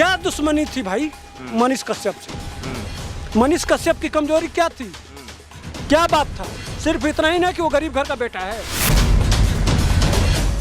क्या दुश्मनी थी भाई मनीष कश्यप से? मनीष कश्यप की कमजोरी क्या थी? क्या बात था? सिर्फ इतना ही ना कि वो गरीब घर का बेटा है।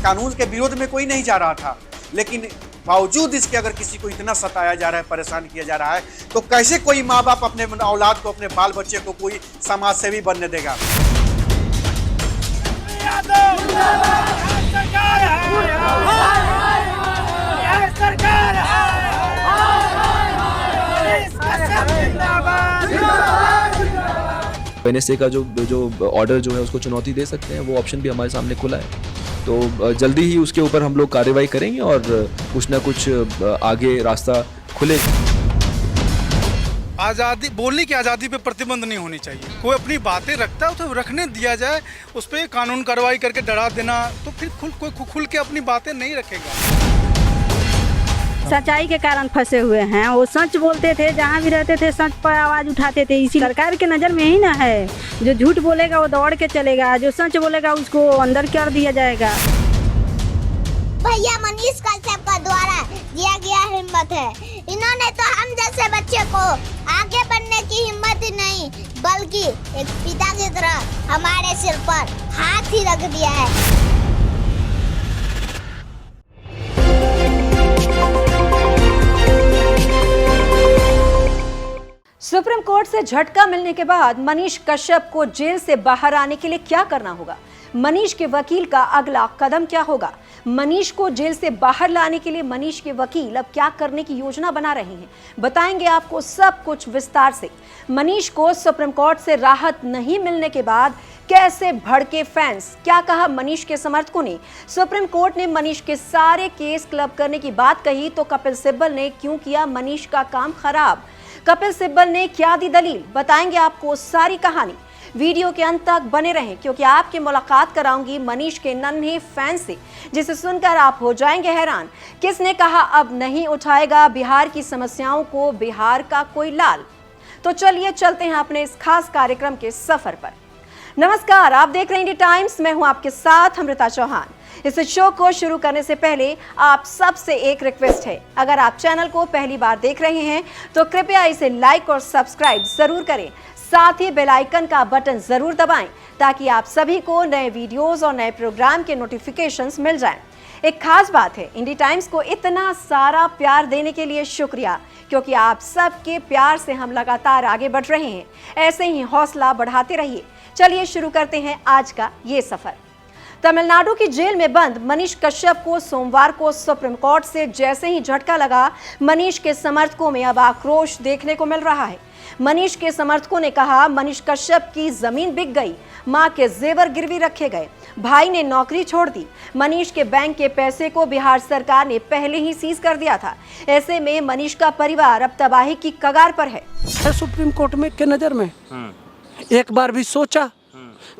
कानून के विरोध में कोई नहीं जा रहा था, लेकिन बावजूद इसके अगर किसी को इतना सताया जा रहा है, परेशान किया जा रहा है, तो कैसे कोई माँ बाप अपने औलाद को, अपने बाल बच्चे को कोई समाज सेवी बनने देगा? एनएसए का जो ऑर्डर जो है उसको चुनौती दे सकते हैं, वो ऑप्शन भी हमारे सामने खुला है। तो जल्दी ही उसके ऊपर हम लोग कार्रवाई करेंगे और कुछ ना कुछ आगे रास्ता खुलेगा। आज़ादी, बोलने की आज़ादी पे प्रतिबंध नहीं होनी चाहिए। कोई अपनी बातें रखता है तो रखने दिया जाए, उस पर कानून कार्रवाई करके डरा देना तो फिर कोई खुल के अपनी बातें नहीं रखेगा। सच्चाई के कारण फंसे हुए हैं। वो सच बोलते थे, जहाँ भी रहते थे सच पर आवाज उठाते थे। इसी सरकार के नज़र में ही ना है, जो झूठ बोलेगा वो दौड़ के चलेगा, जो सच बोलेगा उसको अंदर कर दिया जाएगा। भैया मनीष कश्यप का द्वारा दिया गया हिम्मत है। इन्होंने तो हम जैसे बच्चे को आगे बढ़ने की हिम्मत ही नहीं, बल्कि एक पिता की तरह हमारे सिर पर हाथ ही रख दिया है। सुप्रीम कोर्ट से झटका मिलने के बाद मनीष कश्यप को जेल से बाहर आने के लिए क्या करना होगा? मनीष के वकील का अगला कदम क्या होगा? मनीष को जेल से बाहर लाने के लिए मनीष के वकील अब क्या करने की योजना बना रहे हैं, बताएंगे आपको सब कुछ विस्तार से। मनीष को सुप्रीम कोर्ट से राहत नहीं मिलने के बाद कैसे भड़के फैंस, क्या कहा मनीष के समर्थकों ने? सुप्रीम कोर्ट ने मनीष के सारे केस क्लब करने की बात कही तो कपिल सिब्बल ने क्यों किया मनीष का काम खराब? कपिल सिब्बल ने क्या दी दलील, बताएंगे आपको सारी कहानी। वीडियो के अंत तक बने रहें क्योंकि आपकी मुलाकात कराऊंगी मनीष के नन्हे फैन से, जिसे सुनकर आप हो जाएंगे हैरान। किसने कहा अब नहीं उठाएगा बिहार की समस्याओं को बिहार का कोई लाल? तो चलिए चलते हैं अपने इस खास कार्यक्रम के सफर पर। नमस्कार, आप देख रहे हैं इंडिया टाइम्स, मैं हूं आपके साथ अमृता चौहान। इस शो को शुरू करने से पहले आप सबसे एक रिक्वेस्ट है, अगर आप चैनल को पहली बार देख रहे हैं तो कृपया इसे लाइक और सब्सक्राइब जरूर करें, साथ ही बेल आइकन का बटन जरूर दबाएं ताकि आप सभी को नए वीडियोस और नए प्रोग्राम के नोटिफिकेशंस मिल जाएं। एक खास बात है, इंडिया टाइम्स को इतना सारा प्यार देने के लिए शुक्रिया, क्योंकि आप सबके प्यार से हम लगातार आगे बढ़ रहे हैं। ऐसे ही हौसला बढ़ाते रहिए। चलिए शुरू करते हैं आज का ये सफर। तमिलनाडु की जेल में बंद मनीष कश्यप को सोमवार को सुप्रीम कोर्ट से जैसे ही झटका लगा, मनीष के समर्थकों में अब आक्रोश देखने को मिल रहा है। मनीष के समर्थकों ने कहा मनीष कश्यप की जमीन बिक गई, मां के जेवर गिरवी रखे गए, भाई ने नौकरी छोड़ दी, मनीष के बैंक के पैसे को बिहार सरकार ने पहले ही सीज कर दिया था। ऐसे में मनीष का परिवार अब तबाही की कगार पर है। सुप्रीम कोर्ट में के नज़र में एक बार भी सोचा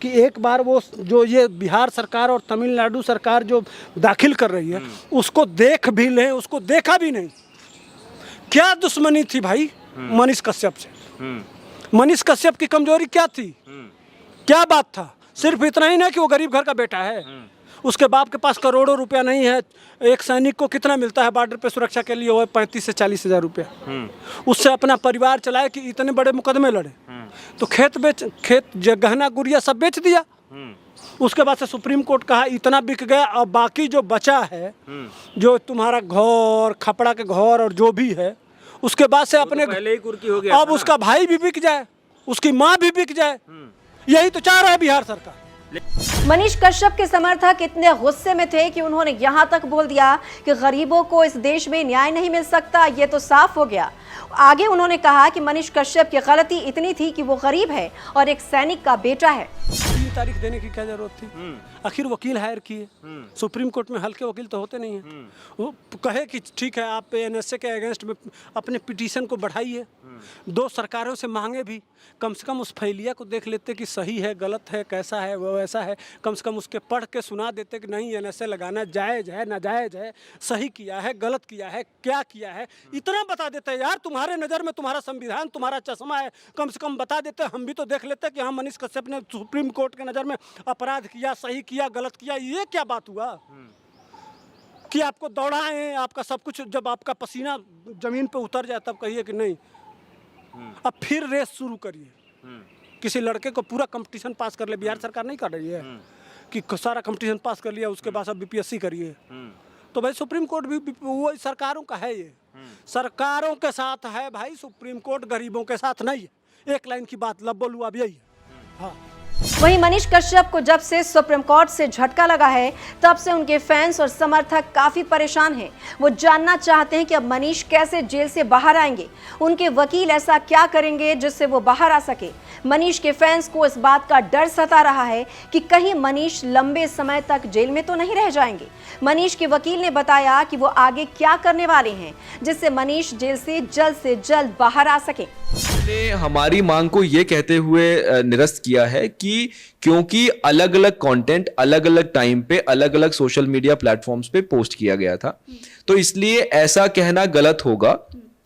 कि एक बार वो जो ये बिहार सरकार और तमिलनाडु सरकार जो दाखिल कर रही है उसको देख भी लें, उसको देखा भी नहीं। क्या दुश्मनी थी भाई मनीष कश्यप से? मनीष कश्यप की कमजोरी क्या थी? क्या बात था? सिर्फ इतना ही ना कि वो गरीब घर का बेटा है, उसके बाप के पास करोड़ों रुपया नहीं है। एक सैनिक को कितना मिलता है बॉर्डर पे सुरक्षा के लिए? वो 35 से 40 हज़ार रुपया। उससे अपना परिवार चलाए कि इतने बड़े मुकदमे लड़े। तो खेत गहना गुड़िया सब बेच दिया। उसके बाद से सुप्रीम कोर्ट कहा इतना बिक गया, और बाकी जो बचा है, जो तुम्हारा घर, खपड़ा के घर और जो भी है, उसके बाद से अपने पहले ही कुर्की हो गया। अब उसका भाई भी बिक जाए, उसकी माँ भी बिक जाए, यही तो चाह रहा है बिहार सरकार। मनीष कश्यप के समर्थक इतने गुस्से में थे कि उन्होंने यहां तक बोल दिया कि गरीबों को इस देश में न्याय नहीं मिल सकता, ये तो साफ हो गया। आगे उन्होंने कहा कि मनीष कश्यप की गलती इतनी थी कि वो गरीब है और एक सैनिक का बेटा है। 3 तारीख देने की क्या जरूरत थी? आखिर वकील हायर किए। सुप्रीम कोर्ट में हल्के वकील तो होते नहीं हैं। वो कहे कि ठीक है आप एनएसए के अगेंस्ट में अपने पिटीशन को बढ़ाइए, 2 सरकारों से मांगे भी, कम से कम उस फैलिया को देख लेते कि सही है, गलत है, कैसा है, वो ऐसा है, कम से कम उसके पढ़ के सुना देते कि नहीं एनएसए लगाना जायज़ है, नाजायज़ है, सही किया है, गलत किया है, क्या किया है, इतना बता देते यार। तुम्हारे नज़र में तुम्हारा संविधान तुम्हारा चश्मा है, कम से कम बता देते, हम भी तो देख लेते कि हाँ मनीष कश्यप ने सुप्रीम कोर्ट के नज़र में अपराध किया, सही किया, गलत किया। ये क्या बात हुआ? कि आपको दौड़ाएं, आपका सब कुछ, जब आपका पसीना जमीन पे उतर जाए तब कहिए कि नहीं अब फिर रेस शुरू करिए। किसी लड़के को पूरा कंपटीशन पास कर ले, बिहार सरकार नहीं कर रही है कि सारा कंपटीशन पास कर लिया उसके बाद अब बीपीएससी करिए। तो भाई सुप्रीम कोर्ट भी वो सरकारों का है, ये सरकारों के साथ है भाई सुप्रीम कोर्ट, गरीबों के साथ नहीं है। एक लाइन की बात लब बोलूँ अब यही है। हाँ, वहीं मनीष कश्यप को जब से सुप्रीम कोर्ट से झटका लगा है तब से उनके फैंस और समर्थक काफी परेशान हैं। वो जानना चाहते हैं कि अब मनीष कैसे जेल से बाहर आएंगे, उनके वकील ऐसा क्या करेंगे जिससे वो बाहर आ सके। मनीष के फैंस को इस बात का डर सता रहा है कि कहीं मनीष लंबे समय तक जेल में तो नहीं रह जाएंगे। मनीष के वकील ने बताया कि वो आगे क्या करने वाले हैं जिससे मनीष जेल से जल्द बाहर आ सके। ने हमारी मांग को ये कहते हुए निरस्त किया है कि क्योंकि अलग अलग कंटेंट अलग अलग टाइम पे अलग अलग सोशल मीडिया प्लेटफॉर्म्स पे पोस्ट किया गया था, तो इसलिए ऐसा कहना गलत होगा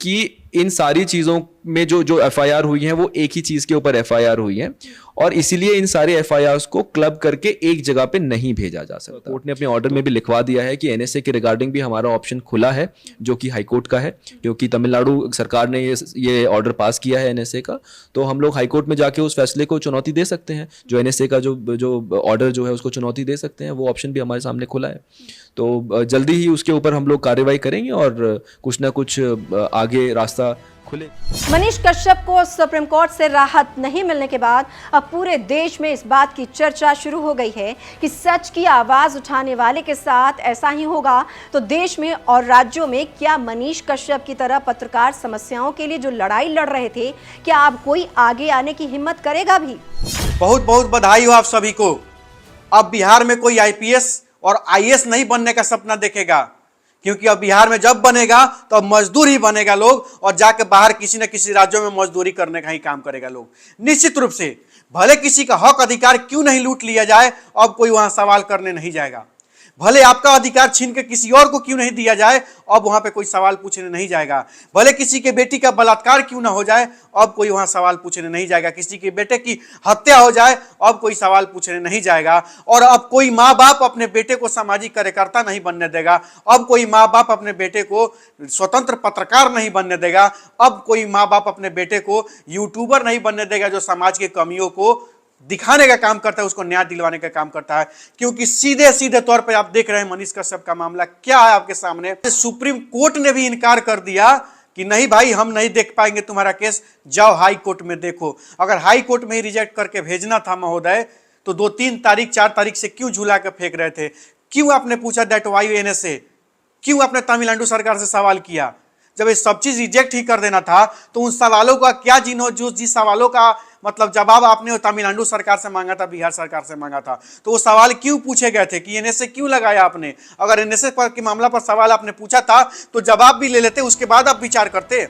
कि इन सारी चीज़ों में जो एफआईआर हुई हैं वो एक ही चीज़ के ऊपर एफआईआर हुई हैं और इसीलिए इन सारे एफआईआर्स को क्लब करके एक जगह पे नहीं भेजा जा सकता। कोर्ट ने अपने ऑर्डर में भी लिखवा दिया है कि एनएसए के रिगार्डिंग भी हमारा ऑप्शन खुला है, जो कि हाईकोर्ट का है, क्योंकि तमिलनाडु सरकार ने ये ऑर्डर पास किया है एनएसए का, तो हम लोग हाईकोर्ट में जाके उस फैसले को चुनौती दे सकते हैं। जो एनएसए का जो ऑर्डर जो है उसको चुनौती दे सकते हैं, वो ऑप्शन भी हमारे सामने खुला है। तो जल्दी ही उसके ऊपर हम लोग कार्रवाई करेंगे और कुछ ना कुछ आगे रास्ता खुले। मनीष कश्यप को सुप्रीम कोर्ट से राहत नहीं मिलने के बाद अब पूरे देश में इस बात की चर्चा शुरू हो गई है कि सच की आवाज उठाने वाले के साथ ऐसा ही होगा तो देश में और राज्यों में क्या मनीष कश्यप की तरह पत्रकार समस्याओं के लिए जो लड़ाई लड़ रहे थे, क्या अब कोई आगे आने की हिम्मत करेगा भी? बहुत बहुत बधाई हो आप सभी को। अब बिहार में कोई आईपीएस और आईएएस नहीं बनने का सपना देखेगा, क्योंकि अब बिहार में जब बनेगा तो अब मजदूर ही बनेगा लोग, और जाके बाहर किसी न किसी राज्यों में मजदूरी करने का ही काम करेगा लोग। निश्चित रूप से भले किसी का हक अधिकार क्यों नहीं लूट लिया जाए, अब कोई वहां सवाल करने नहीं जाएगा। भले आपका अधिकार छीन के किसी और को क्यों नहीं दिया जाए, अब वहां पे कोई सवाल पूछने नहीं जाएगा। भले किसी के बेटी का बलात्कार क्यों ना हो जाए, अब कोई वहां सवाल पूछने नहीं जाएगा। किसी के बेटे की हत्या हो जाए, अब कोई सवाल पूछने नहीं जाएगा। और अब कोई माँ बाप अपने बेटे को सामाजिक कार्यकर्ता नहीं बनने देगा। अब कोई माँ बाप अपने बेटे को स्वतंत्र पत्रकार नहीं बनने देगा। अब कोई माँ बाप अपने बेटे को यूट्यूबर नहीं बनने देगा जो समाज की कमियों को दिखाने का काम करता है, उसको न्याय दिलवाने का काम करता है। क्योंकि सीधे सीधे तौर पे आप देख रहे हैं मनीष कश्यप का मामला क्या है आपके सामने। सुप्रीम कोर्ट ने भी इनकार कर दिया कि नहीं भाई, हम नहीं देख पाएंगे तुम्हारा केस, जाओ हाई कोर्ट में देखो। अगर हाई कोर्ट में ही रिजेक्ट करके भेजना था महोदय, तो 2, 3 तारीख 4 तारीख से क्यों झूला के फेंक रहे थे? क्यों आपने पूछा दैट वाई एनएसए? क्यों आपने तमिलनाडु सरकार से सवाल किया? जब ये सब चीज रिजेक्ट ही कर देना था तो उन सवालों का क्या जिस सवालों का मतलब जवाब आपने तमिलनाडु सरकार से मांगा था, बिहार सरकार से मांगा था, तो वो सवाल क्यों पूछे गए थे कि एनएसए क्यों लगाया आपने? अगर एनएसए पर के मामला पर सवाल आपने पूछा था तो जवाब भी ले लेते, उसके बाद आप विचार करते।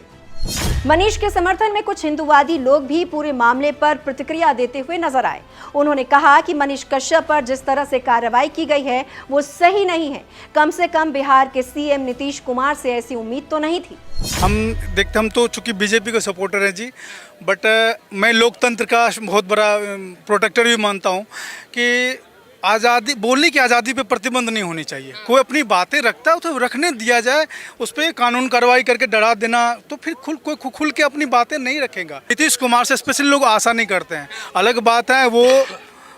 मनीष के समर्थन में कुछ हिंदूवादी लोग भी पूरे मामले पर प्रतिक्रिया देते हुए नजर आए। उन्होंने कहा कि मनीष कश्यप पर जिस तरह से कार्रवाई की गई है वो सही नहीं है। कम से कम बिहार के सीएम नीतीश कुमार से ऐसी उम्मीद तो नहीं थी। हम तो चूंकि बीजेपी के सपोर्टर हैं जी, बट मैं लोकतंत्र का बहुत बड़ा प्रोटेक्टर भी मानता हूँ कि आज़ादी, बोलने की आज़ादी पे प्रतिबंध नहीं होनी चाहिए। कोई अपनी बातें रखता है तो रखने दिया जाए, उस पर कानून कार्रवाई करके डरा देना तो फिर कोई खुल के अपनी बातें नहीं रखेगा। नीतीश कुमार से स्पेशली लोग आशा नहीं करते हैं। अलग बात है वो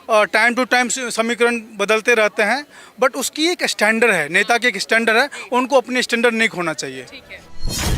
टाइम टू टाइम समीकरण बदलते रहते हैं, बट उसकी एक स्टैंडर्ड है, नेता की एक स्टैंडर्ड है, उनको अपनी स्टैंडर्ड नहीं खोना चाहिए।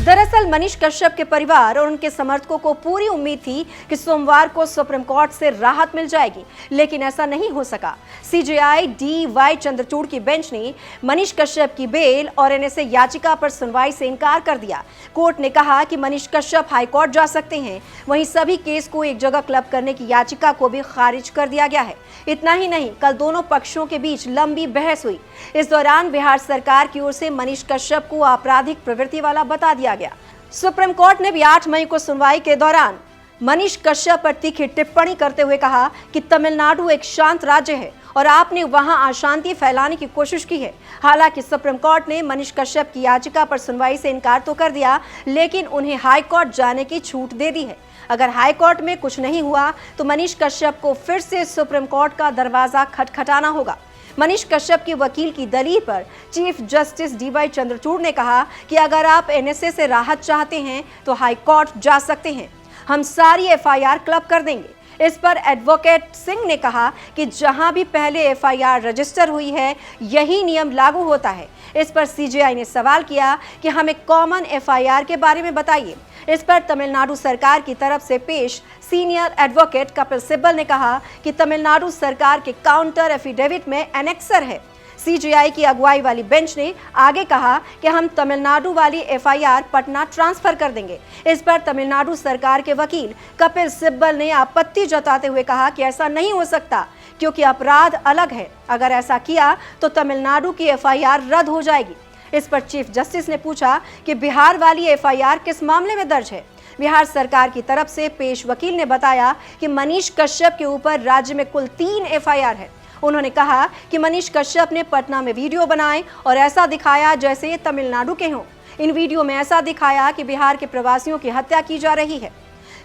दरअसल मनीष कश्यप के परिवार और उनके समर्थकों को पूरी उम्मीद थी कि सोमवार को सुप्रीम कोर्ट से राहत मिल जाएगी, लेकिन ऐसा नहीं हो सका। सीजेआई DY चंद्रचूड़ की बेंच ने मनीष कश्यप की बेल और एनएसए याचिका पर सुनवाई से इनकार कर दिया। कोर्ट ने कहा कि मनीष कश्यप हाईकोर्ट जा सकते हैं, वहीं सभी केस को एक जगह क्लब करने की याचिका को भी खारिज कर दिया गया है। इतना ही नहीं, कल दोनों पक्षों के बीच लंबी बहस हुई। इस दौरान बिहार सरकार की ओर से मनीष कश्यप को आपराधिक प्रवृत्ति वाला बता दिया गया। सुप्रीम कोर्ट ने भी 8 मई को सुनवाई के दौरान मनीष कश्यप पर तीखी टिप्पणी करते हुए कहा कि तमिलनाडु एक शांत राज्य है और आपने वहां अशांति फैलाने की कोशिश की है। हालांकि सुप्रीम कोर्ट ने मनीष कश्यप की याचिका पर सुनवाई से इनकार तो कर दिया, लेकिन उन्हें हाई कोर्ट जाने की छूट दे दी है। अगर हाई कोर्ट में कुछ नहीं हुआ तो मनीष कश्यप को फिर से सुप्रीम कोर्ट का दरवाजा खटखटाना होगा। मनीष कश्यप के वकील की दलील पर चीफ जस्टिस डीवाई चंद्रचूड़ ने कहा कि अगर आप एनएसए से राहत चाहते हैं तो हाई कोर्ट जा सकते हैं, हम सारी एफआईआर क्लब कर देंगे। इस पर एडवोकेट सिंह ने कहा कि जहां भी पहले एफआईआर रजिस्टर हुई है यही नियम लागू होता है। इस पर सीजेआई ने सवाल किया कि हमें कॉमन एफआईआर के बारे में बताइए। इस पर तमिलनाडु सरकार की तरफ से पेश सीनियर एडवोकेट कपिल सिब्बल ने कहा कि तमिलनाडु सरकार के काउंटर एफिडेविट में एनेक्सर है। सीजेआई की अगुवाई वाली बेंच ने आगे कहा कि हम तमिलनाडु वाली एफआईआर पटना ट्रांसफर कर देंगे। इस पर तमिलनाडु सरकार के वकील कपिल सिब्बल ने आपत्ति जताते हुए कहा कि ऐसा नहीं हो सकता क्योंकि अपराध अलग है, अगर ऐसा किया तो तमिलनाडु की एफआईआर रद्द हो जाएगी। इस पर चीफ जस्टिस ने पूछा कि बिहार वाली एफआईआर किस मामले में दर्ज है। बिहार सरकार की तरफ से पेश वकील ने बताया कि मनीष कश्यप के ऊपर राज्य में कुल 3 एफआईआर है। उन्होंने कहा कि मनीष कश्यप ने पटना में वीडियो बनाए और ऐसा दिखाया जैसे ये तमिलनाडु के हों। इन वीडियो में ऐसा दिखाया कि बिहार के प्रवासियों की हत्या की जा रही है।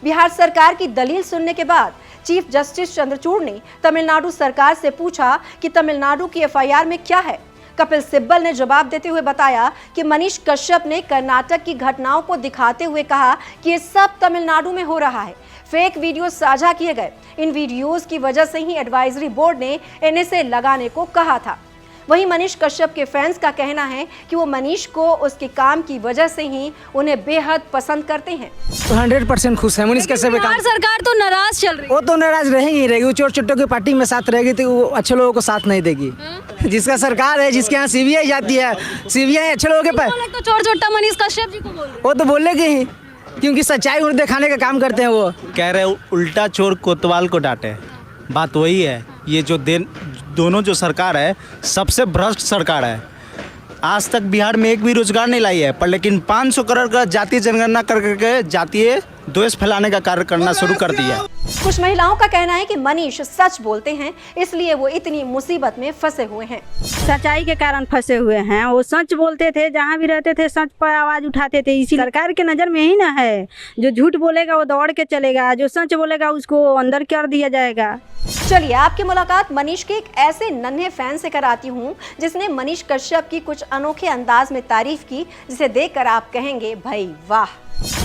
बिहार सरकार की दलील सुनने के बाद चीफ जस्टिस चंद्रचूड़ ने तमिलनाडु सरकार से पूछा कि तमिलनाडु की एफआईआर में क्या है। कपिल सिब्बल ने जवाब देते हुए बताया कि मनीष कश्यप ने कर्नाटक की घटनाओं को दिखाते हुए कहा कि ये सब तमिलनाडु में हो रहा है। फेक वीडियो साझा किए गए। इन वीडियोस की वजह से ही एडवाइजरी बोर्ड ने एनएसए लगाने को कहा था। वहीं मनीष कश्यप के फैंस का कहना है कि वो मनीष को उसके काम की वजह से ही उन्हें बेहद पसंद करते हैं। 100% खुश है मनीष कश्यप के काम। बिहार सरकार तो नाराज चल रही है। वो तो नाराज रहेगी वो चोर चुट्टों की पार्टी में साथ रहेगी तो वो अच्छे लोगों को साथ नहीं देगी। जिसका सरकार है, जिसके यहाँ सीबीआई जाती है, सीबीआई अच्छे लोगों के पास तो चोर चोट्टा मनीष कश्यप जी को बोल रहे। वो तो बोलेंगे ही क्योंकि सच्चाई उन्हें दिखाने का काम करते हैं। वो कह रहे उल्टा चोर कोतवाल को डांटे। बात वही है, ये जो दोनों जो सरकार है सबसे भ्रष्ट सरकार है। आज तक बिहार में एक भी रोजगार नहीं लाई है, पर लेकिन 500 करोड़ का जातीय जनगणना करके जातीय द्वेष फैलाने का कार्य करना शुरू कर दिया। कुछ महिलाओं का कहना है कि मनीष सच बोलते हैं, इसलिए वो इतनी मुसीबत में फंसे हुए हैं। सच्चाई के कारण फंसे हुए हैं। वो सच बोलते थे, जहाँ भी रहते थे सच पर आवाज उठाते थे। इसी सरकार के नज़र में ही ना है। जो झूठ बोलेगा वो दौड़ के चलेगा, जो सच बोलेगा उसको अंदर कर दिया जाएगा। चलिए आपकी मुलाकात मनीष के एक ऐसे नन्हे फैन से कराती हूँ जिसने मनीष कश्यप की कुछ अनोखे अंदाज में तारीफ की, जिसे देखकर आप कहेंगे भाई वाह।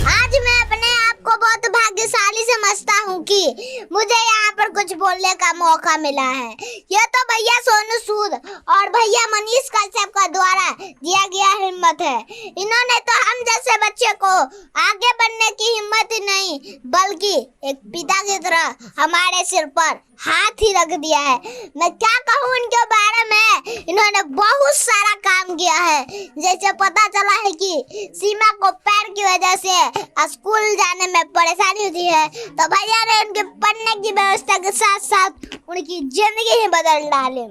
आज मैं अपने आप को बहुत भाग्यशाली समझता हूँ कि मुझे यहाँ पर कुछ बोलने का मौका मिला है। यह तो भैया सोनू सूद और भैया मनीष कश्यप का द्वारा दिया गया हिम्मत है। इन्होंने तो हम जैसे बच्चे को आगे बढ़ने की हिम्मत ही नहीं बल्कि एक पिता की तरह हमारे सिर पर हाथ ही रख दिया है। मैं क्या कहूँ इनके बारे में, इन्होंने बहुत सारा काम किया है। जैसे पता चला है कि सीमा को पैर की वजह से स्कूल जाने में परेशानी होती है, तो भैया ने उनके पढ़ने की व्यवस्था के साथ साथ उनकी जिंदगी ही बदल डाली।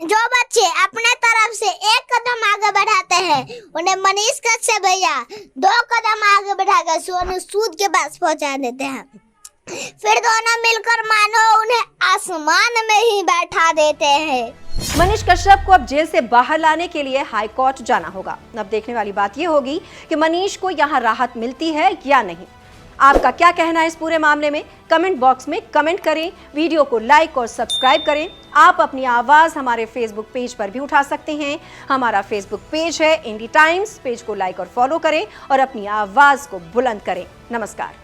जो बच्चे अपने तरफ से एक कदम आगे बढ़ाते हैं उन्हें मनीष कश्यप भैया 2 कदम आगे बढ़ाकर सोनू सूद के पास पहुंचा देते हैं। फिर दोनों मिलकर मानो उन्हें आसमान में ही बैठा देते हैं। मनीष कश्यप को अब जेल से बाहर लाने के लिए हाई कोर्ट जाना होगा। अब देखने वाली बात यह होगी कि मनीष को यहाँ राहत मिलती है या नहीं। आपका क्या कहना है इस पूरे मामले में? कमेंट बॉक्स में कमेंट करें, वीडियो को लाइक और सब्सक्राइब करें। आप अपनी आवाज़ हमारे फेसबुक पेज पर भी उठा सकते हैं। हमारा फेसबुक पेज है इंडी टाइम्स। पेज को लाइक और फॉलो करें और अपनी आवाज़ को बुलंद करें। नमस्कार।